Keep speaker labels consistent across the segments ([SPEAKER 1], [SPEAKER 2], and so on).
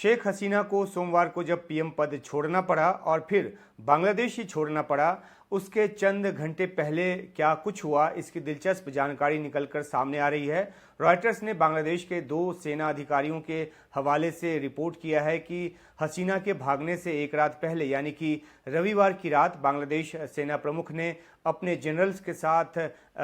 [SPEAKER 1] शेख हसीना को सोमवार को जब पीएम पद छोड़ना पड़ा और फिर बांग्लादेश ही छोड़ना पड़ा, उसके चंद घंटे पहले क्या कुछ हुआ, इसकी दिलचस्प जानकारी निकलकर सामने आ रही है। रॉयटर्स ने बांग्लादेश के 2 सेना अधिकारियों के हवाले से रिपोर्ट किया है कि हसीना के भागने से एक रात पहले यानी कि रविवार की रात बांग्लादेश सेना प्रमुख ने अपने जनरल्स के साथ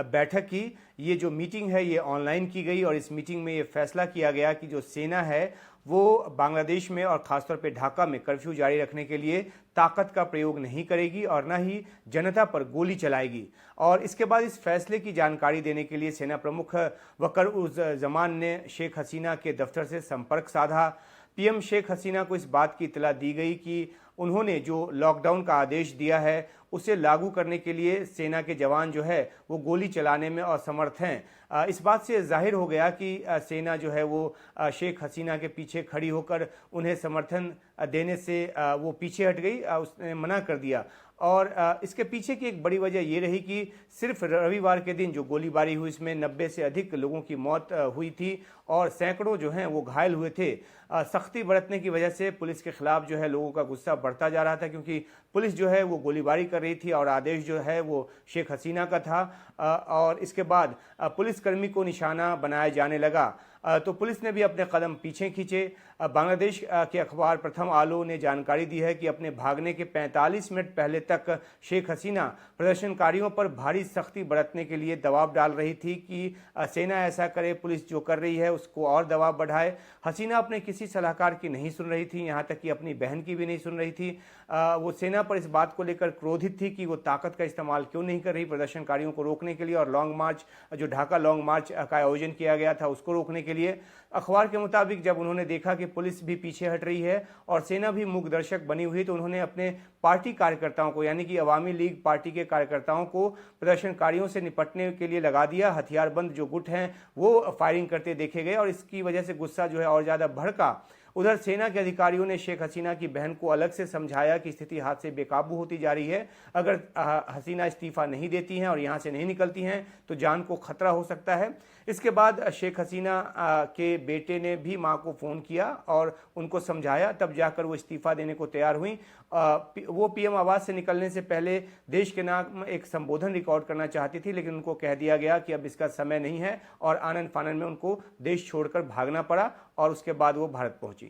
[SPEAKER 1] बैठक की। ये जो मीटिंग है ये ऑनलाइन की गई और इस मीटिंग में ये फैसला किया गया कि जो सेना है वो बांग्लादेश में और खासतौर पे ढाका में कर्फ्यू जारी रखने के लिए ताकत का प्रयोग नहीं करेगी और न ही जनता पर गोली चलाएगी। और इसके बाद इस फैसले की जानकारी देने के लिए सेना प्रमुख वकर-उज़-ज़मान ने शेख हसीना के दफ्तर से संपर्क साधा। पीएम शेख हसीना को इस बात की इत्तला दी गई कि उन्होंने जो लॉकडाउन का आदेश दिया है उसे लागू करने के लिए सेना के जवान जो है वो गोली चलाने में असमर्थ हैं। इस बात से जाहिर हो गया कि सेना जो है वो शेख हसीना के पीछे खड़ी होकर उन्हें समर्थन देने से वो पीछे हट गई, उसने मना कर दिया। और इसके पीछे की एक बड़ी वजह ये रही कि सिर्फ रविवार के दिन जो गोलीबारी हुई इसमें 90 से अधिक लोगों की मौत हुई थी और सैकड़ों जो हैं वो घायल हुए थे। सख्ती बरतने की वजह से पुलिस के खिलाफ जो है लोगों का गुस्सा बढ़ता जा रहा था, क्योंकि पुलिस जो है वो गोलीबारी कर रही थी और आदेश जो है वो शेख हसीना का था। और इसके बाद पुलिसकर्मी को निशाना बनाया जाने लगा तो पुलिस ने भी अपने कदम पीछे खींचे। बांग्लादेश के अखबार प्रथम आलो ने जानकारी दी है कि अपने भागने के 45 मिनट पहले तक शेख हसीना प्रदर्शनकारियों पर भारी सख्ती बरतने के लिए दबाव डाल रही थी कि सेना ऐसा करे, पुलिस जो कर रही है उसको और दबाव बढ़ाए। हसीना अपने किसी सलाहकार की नहीं सुन रही थी, यहाँ तक कि अपनी बहन की भी नहीं सुन रही थी। वो सेना पर इस बात को लेकर क्रोधित थी कि वो ताकत का इस्तेमाल क्यों नहीं कर रही प्रदर्शनकारियों को रोकने के लिए और लॉन्ग मार्च, जो ढाका लॉन्ग मार्च का आयोजन किया गया था उसको रोकने के लिए। अखबार के मुताबिक जब उन्होंने देखा कि पुलिस भी पीछे हट रही है और सेना भी मूक दर्शक बनी हुई, तो उन्होंने अपने पार्टी कार्यकर्ताओं को यानी कि अवामी लीग पार्टी के कार्यकर्ताओं को प्रदर्शनकारियों से निपटने के लिए लगा दिया। हथियारबंद जो गुट हैं वो फायरिंग करते देखे गए और इसकी वजह से गुस्सा जो है और ज़्यादा भड़का। उधर सेना के अधिकारियों ने शेख हसीना की बहन को अलग से समझाया कि स्थिति हाथ से बेकाबू होती जा रही है, अगर हसीना इस्तीफा नहीं देती हैं और यहाँ से नहीं निकलती हैं तो जान को खतरा हो सकता है। इसके बाद शेख हसीना के बेटे ने भी मां को फ़ोन किया और उनको समझाया, तब जाकर वो इस्तीफ़ा देने को तैयार हुई। वो पीएम आवास से निकलने से पहले देश के नाम एक संबोधन रिकॉर्ड करना चाहती थी, लेकिन उनको कह दिया गया कि अब इसका समय नहीं है और आनन फानन में उनको देश छोड़कर भागना पड़ा और उसके बाद वो भारत पहुंची।